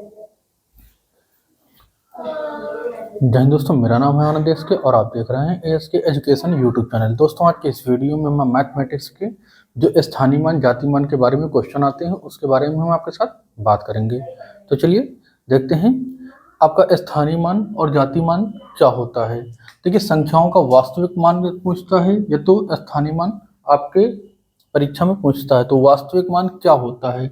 जय हिंद दोस्तों, मेरा नाम है आनंद एस के और आप देख रहे हैं एस के एजुकेशन यूट्यूब चैनल। दोस्तों, आज के इस वीडियो में मैं मैथमेटिक्स के जो स्थानीय मान जाति मान के बारे में क्वेश्चन आते हैं उसके बारे में हम आपके साथ बात करेंगे। तो चलिए देखते हैं आपका स्थानीय मान और जाति मान क्या होता है। देखिए, संख्याओं का वास्तविक मान पूछता है या तो स्थानीय मान आपके परीक्षा में पूछता है। तो वास्तविक मान क्या होता है?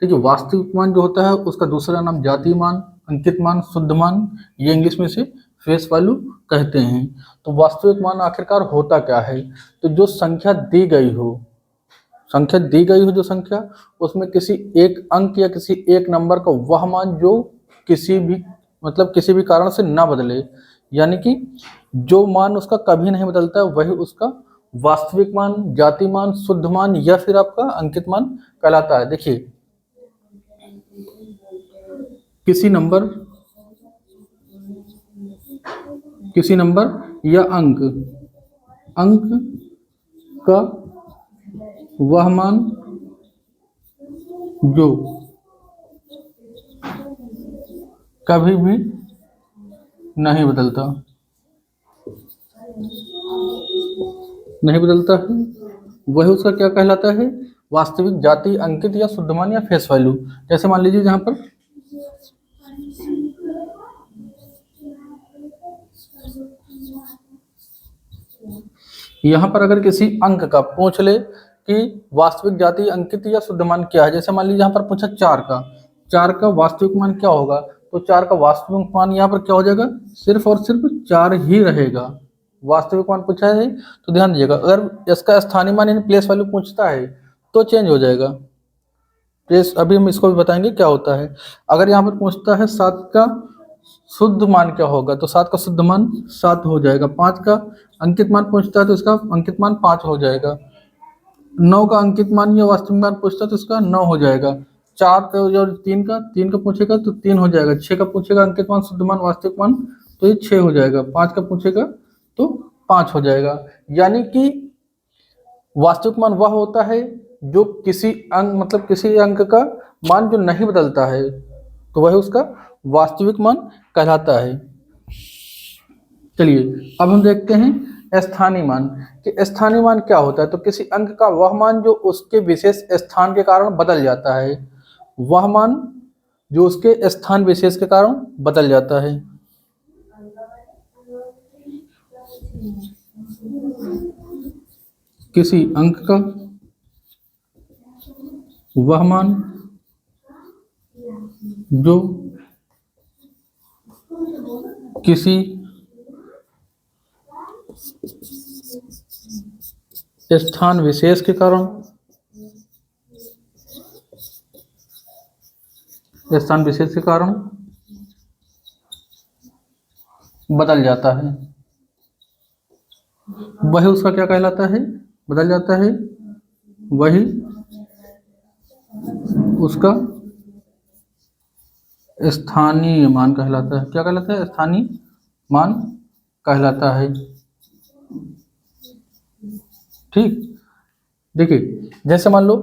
देखिए, वास्तविक मान जो होता है उसका दूसरा नाम जाति मान, अंकित मान, शुद्ध मान, ये इंग्लिश में से फेस वैल्यू कहते हैं। तो वास्तविक मान आखिरकार होता क्या है? तो जो संख्या दी गई हो, जो संख्या, उसमें किसी एक अंक या किसी एक नंबर का वह मान जो किसी भी कारण से ना बदले, यानी कि जो मान उसका कभी नहीं बदलता है, वही उसका वास्तविक मान, जाति मान, शुद्ध मान या फिर आपका अंकित मान कहलाता है। देखिए, किसी नंबर या अंक का वह मान जो कभी भी नहीं बदलता है, वह उसका क्या कहलाता है? वास्तविक, जाति, अंकित या शुद्ध मान या फेस वैल्यू। जैसे मान लीजिए यहाँ पर अगर किसी अंक का पूछ ले कि वास्तविक, जाति, अंकित या शुद्ध मान क्या है। जैसे मान लीजिए यहाँ पर पूछा चार का वास्तविक मान क्या होगा, तो 4 का वास्तविक मान यहाँ पर क्या हो जाएगा? सिर्फ और सिर्फ 4 ही रहेगा। वास्तविक मान पूछा है तो ध्यान दीजिएगा। अगर इसका स्थानीय मान यानी प्लेस वैल्यू पूछता है तो चेंज हो जाएगा प्लेस। अभी हम इसको भी बताएंगे क्या होता है। अगर यहाँ पर पूछता है 7 का शुद्ध मान क्या होगा, तो 7 का शुद्ध मान 7 हो जाएगा। 5 का अंकित मान पूछता है तो इसका अंकित मान 5 हो जाएगा। 9 का अंकित मान या वास्तविक मान पूछता है तो इसका 9 हो जाएगा। 4 का और 3 का पूछेगा तो 3 हो जाएगा। 6 का पूछेगा अंकित मान, शुद्ध मान, वास्तविक मान, तो ये 6 हो जाएगा। 5 का पूछेगा तो 5 हो जाएगा। यानी कि वास्तविक मान वह होता है जो किसी अंक का मान जो नहीं बदलता है, तो वह उसका वास्तविक मान कहलाता है। चलिए अब हम देखते हैं स्थानीय मान कि स्थानीय मान क्या होता है। तो किसी अंक का वह मान जो उसके विशेष स्थान के कारण बदल जाता है, वह मान जो उसके स्थान विशेष के कारण बदल जाता है। किसी अंक का वह मान जो किसी स्थान विशेष के कारण बदल जाता है, वही उसका क्या कहलाता है? बदल जाता है, वही उसका स्थानीय मान कहलाता है। क्या कहलाता है? स्थानीय मान कहलाता है। ठीक, देखिए जैसे मान लो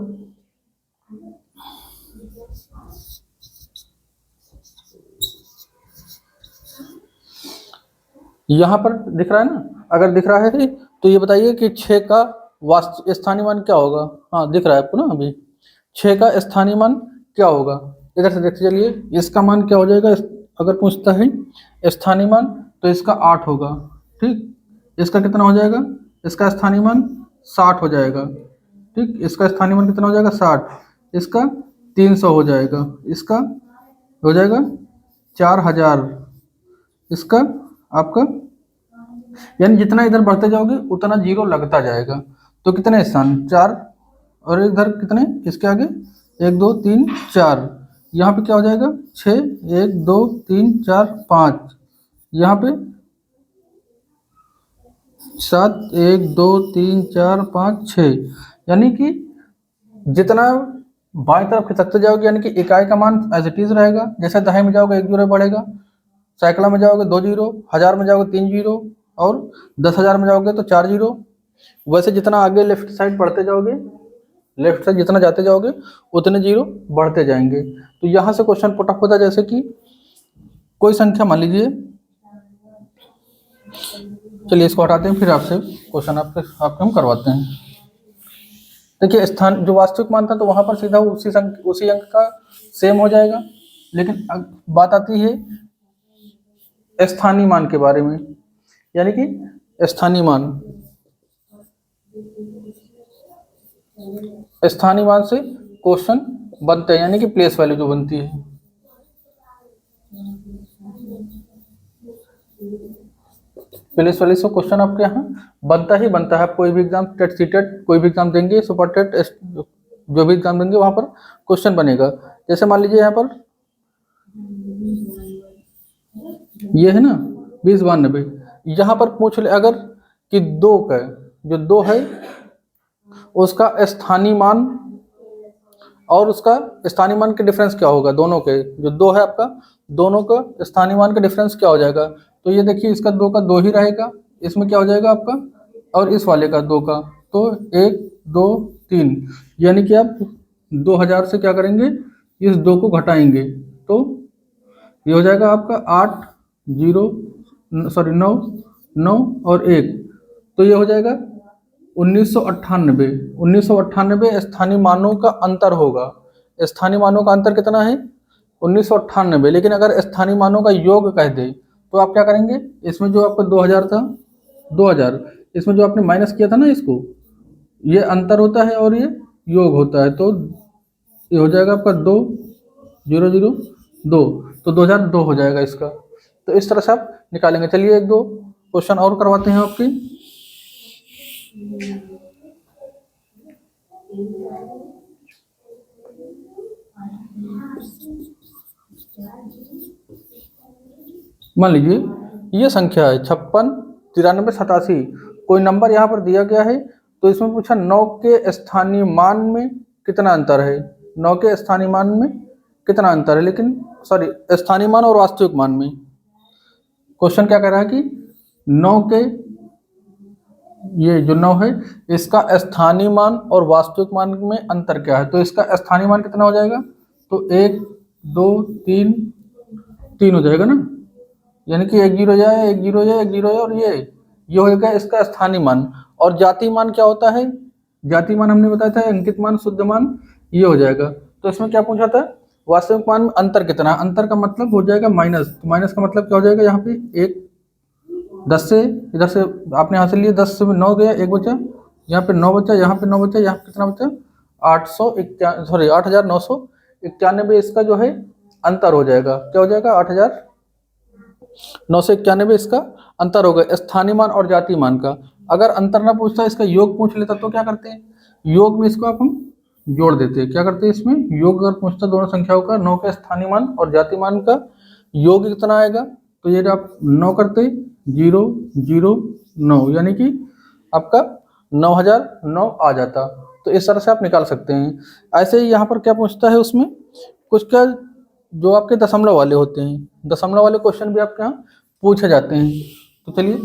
यहाँ पर दिख रहा है ना, अगर दिख रहा है तो ये बताइए कि 6 का स्थानीय मान क्या होगा। हाँ, दिख रहा है आपको ना अभी। 6 का स्थानीय मान क्या होगा? इधर से देखते चलिए, इसका मान क्या हो जाएगा? अगर पूछता है स्थानीय मान तो इसका 8 होगा। ठीक, इसका कितना हो जाएगा? इसका स्थानीय मान 60 हो जाएगा। ठीक, इसका स्थानीय मान कितना हो जाएगा? 60। इसका 300 हो जाएगा। इसका हो जाएगा 4000। इसका आपका, यानी जितना इधर बढ़ते जाओगे उतना जीरो लगता जाएगा। तो कितने स्थान? 4, और इधर कितने इसके आगे? 1 2 3 4। यहाँ पे क्या हो जाएगा? 6, 1 2 3 4 5। यहाँ पे 7, 1 2 3 4 5 6। यानी कि जितना बाएं तरफ खिसकते जाओगे, यानी कि इकाई का मान एज इट इज रहेगा। जैसे दहाई में जाओगे 1 जीरो बढ़ेगा, सैकड़ा में जाओगे 2 जीरो, 1000 में जाओगे 3 जीरो, और 10,000 में जाओगे तो 4 जीरो। वैसे जितना आगे लेफ्ट साइड बढ़ते जाओगे, लेफ्ट से जितना जाते जाओगे उतने जीरो बढ़ते जाएंगे। तो यहाँ से क्वेश्चन पुट अप होता है, जैसे कि कोई संख्या मान लीजिए, चलिए इसको हटाते हैं, फिर आपसे क्वेश्चन आपके हम करवाते हैं। देखिए स्थान जो वास्तविक मान था तो वहां पर सीधा उसी अंक का सेम हो जाएगा, लेकिन बात आती है स्थानीय मान के बारे में, यानी कि स्थानीय मान से क्वेश्चन बनते हैं, यानी कि प्लेस वैल्यू जो बनती है। प्लेस वैल्यू से क्वेश्चन आपके यहाँ बनता ही बनता है। आप कोई भी एग्जाम, टेट सीटेट कोई भी एग्जाम देंगे, सुपर टेट जो भी एग्जाम देंगे वहां पर क्वेश्चन बनेगा। जैसे मान लीजिए यहाँ पर ये है ना 2092, यहाँ पर पूछ ले अगर कि दो का जो दो है उसका स्थानीय मान और उसका स्थानीय मान के डिफरेंस क्या होगा, दोनों के जो दो है आपका, दोनों का स्थानीय मान का डिफरेंस क्या हो जाएगा। तो ये देखिए इसका दो का दो ही रहेगा, इसमें क्या हो जाएगा आपका, और इस वाले का दो का, तो 1 2 3, यानी कि आप 2000 से क्या करेंगे, इस दो को घटाएंगे, तो ये हो जाएगा आपका 8 0 9 9 और 1, तो ये हो जाएगा 1998। 1998 स्थानीय मानों का अंतर होगा। स्थानीय मानों का अंतर कितना है 1998, लेकिन अगर स्थानीय मानों का योग कह दे तो आप क्या करेंगे, इसमें जो आपका 2000 था, 2000 इसमें जो आपने माइनस किया था ना, इसको ये अंतर होता है और ये योग होता है, तो ये हो जाएगा आपका 2 0 0 2, तो 2002 हो जाएगा इसका। तो इस तरह से आप निकालेंगे। चलिए एक दो क्वेश्चन और करवाते हैं आपके। मान लीजिए ये संख्या है 56 93 87, कोई नंबर यहाँ पर दिया गया है, तो इसमें पूछा 9 के स्थानीय मान में कितना अंतर है, 9 के स्थानीय मान में कितना अंतर है, लेकिन सॉरी स्थानीय मान और वास्तविक मान में। क्वेश्चन क्या कह रहा है कि 9 के ये जो 9 है इसका स्थानीय मान और वास्तविक मान में अंतर क्या है, तो इसका स्थानीय मान कितना हो जाएगा, तो 1 2 3 3 हो जाएगा ना, यानी कि 1 0 जाए 1 0 जाए 1 0 जाए, और ये होगा इसका स्थानीय मान। और जातीय मान क्या होता है, जातीय मान हमने बताया था अंकित मान शुद्ध मान, ये हो जाएगा। तो इसमें क्या पूछा था, वास्तविक मान में अंतर कितना, अंतर का मतलब हो जाएगा माइनस, तो माइनस का मतलब क्या हो जाएगा, यहाँ पे 1 10 से इधर से आपने यहाँ से लिए 10 से 9 गया, 1 बचा, यहाँ पे 9 बचा, यहाँ पे 9 बचा, यहाँ पे कितना बचा 8991, इसका जो है अंतर हो जाएगा, क्या हो जाएगा 8991 इसका अंतर होगा स्थानीय मान और जातीय मान का। अगर अंतर ना पूछता इसका योग पूछ लेता तो क्या करते हैं, योग में इसको आप हम जोड़ देते हैं, क्या करते हैं इसमें योग अगर पूछता दोनों संख्याओं का, 9 का स्थानीय मान और जातीय मान का योग कितना आएगा, तो ये आप 9 करते 0 0 9, यानी कि आपका 9009 आ जाता। तो इस तरह से आप निकाल सकते हैं। ऐसे ही यहाँ पर क्या पूछता है, उसमें कुछ क्या जो आपके दशमलव वाले होते हैं, दशमलव वाले क्वेश्चन भी आपके यहाँ पूछे जाते हैं। तो चलिए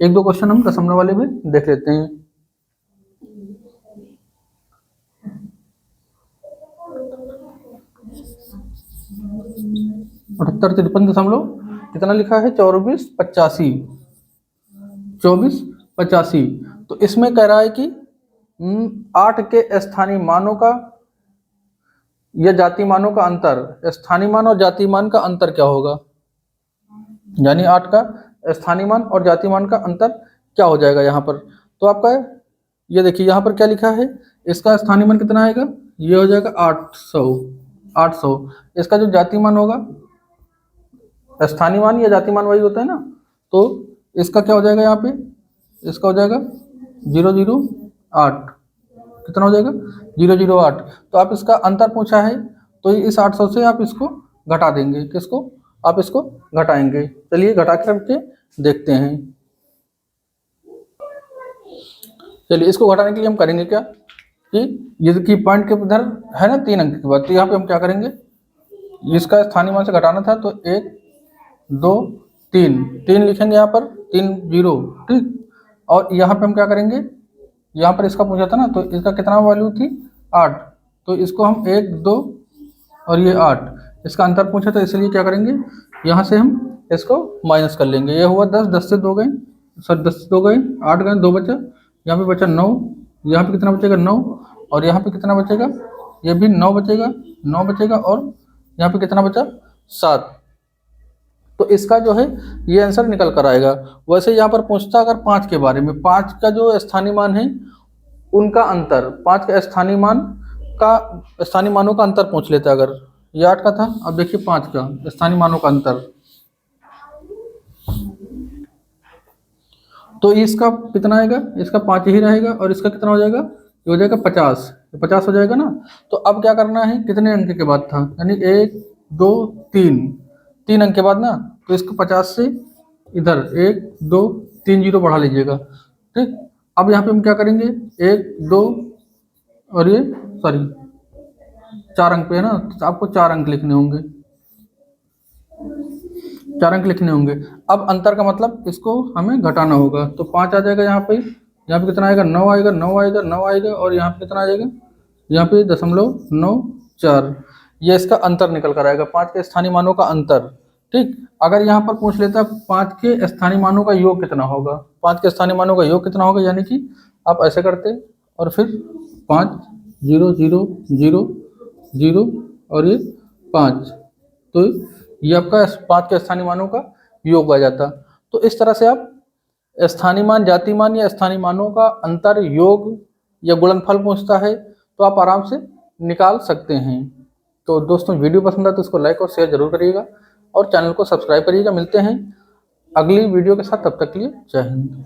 एक दो क्वेश्चन हम दशमलव वाले भी देख लेते हैं। 78 53 दशमलव कितना लिखा है 2485। तो इसमें कह रहा है कि 8 के स्थानीय मानों का या जातीय मानों का अंतर, स्थानीय मान और जातीय मान का अंतर क्या होगा, यानी 8 का स्थानीय मान और जातीय मान का अंतर क्या हो जाएगा यहाँ पर। तो आपका ये देखिए यहाँ पर क्या लिखा है, इसका स्थानीय मान कितना आएगा, ये हो जाएगा 800। इसका जो जातीय मान होगा, स्थानीय मान या जातीय मान वही होता है ना, तो इसका क्या हो जाएगा यहाँ पे, इसका हो जाएगा 008, कितना हो जाएगा 008। तो आप इसका अंतर पूछा है, तो इस 800 से आप इसको घटा देंगे, किसको, आप इसको घटाएंगे। चलिए घटा करके देखते हैं। चलिए इसको घटाने के लिए हम करेंगे क्या कि ये की पॉइंट के उधर है ना 3 अंक के बाद, तो यहाँ पे हम क्या करेंगे, इसका स्थानीय मान से घटाना था, तो 1 2 3 लिखेंगे यहाँ पर 3 0, ठीक। और यहाँ पे हम क्या करेंगे, यहाँ पर इसका पूछा था ना, तो इसका कितना वैल्यू थी 8। तो इसको हम 1 2 और ये 8, इसका अंतर पूछा तो इसलिए क्या करेंगे, यहाँ से हम इसको माइनस कर लेंगे। ये हुआ 10, 10 से 2 गए, सर 10 से 2 गए, 8 गए, 2 बचा, यहाँ पे बचा 9, यहाँ पे कितना बचेगा 9, और यहाँ पे कितना बचेगा, ये भी 9 बचेगा, 9 बचेगा, और यहाँ पे कितना बचा 7। तो इसका जो है ये आंसर निकल कर आएगा। वैसे यहाँ पर पूछता अगर 5 के बारे में, 5 का जो स्थानीय मान है उनका अंतर, 5 का स्थानीय मान का स्थानीय मानों का अंतर पूछ लेता अगर, ये 8 का था, अब देखिए 5 का स्थानीय मानों का अंतर, तो इसका कितना आएगा, इसका 5 ही रहेगा, और इसका कितना हो जाएगा, ये हो जाएगा 50, 50 हो जाएगा ना। तो अब क्या करना है, कितने अंक के बाद था, यानी 1 2 3, 3 अंक के बाद ना, तो इसको 50 से इधर 1 2 3 जीरो बढ़ा लीजिएगा, ठीक। अब यहाँ पे हम क्या करेंगे, 1 2 और ये सॉरी 4 अंक पे है ना, तो आपको 4 अंक लिखने होंगे, 4 अंक लिखने होंगे। अब अंतर का मतलब इसको हमें घटाना होगा, तो 5 आ जाएगा यहाँ पे, यहाँ पे कितना आएगा, 9 आएगा, 9 आएगा, 9 आएगा, और यहाँ पे कितना आ जाएगा, यहाँ पे 0.94, ये इसका अंतर निकल कर आएगा, 5 के स्थानीय मानों का अंतर, ठीक। अगर यहाँ पर पूछ लेता 5 के स्थानीय मानों का योग कितना होगा, 5 के स्थानीय मानों का योग कितना होगा, यानी कि आप ऐसे करते और फिर 5 0 0 0 0 और ये 5, तो ये आपका 5 के स्थानीय मानों का योग आ जाता। तो इस तरह से आप स्थानीय मान, जाति मान या स्थानीय मानों का अंतर, योग या गुणनफल पूछता है तो आप आराम से निकाल सकते हैं। तो दोस्तों वीडियो पसंद आए तो इसको लाइक और शेयर जरूर करिएगा, और चैनल को सब्सक्राइब करिएगा। मिलते हैं अगली वीडियो के साथ, तब तक के लिए जय हिंद।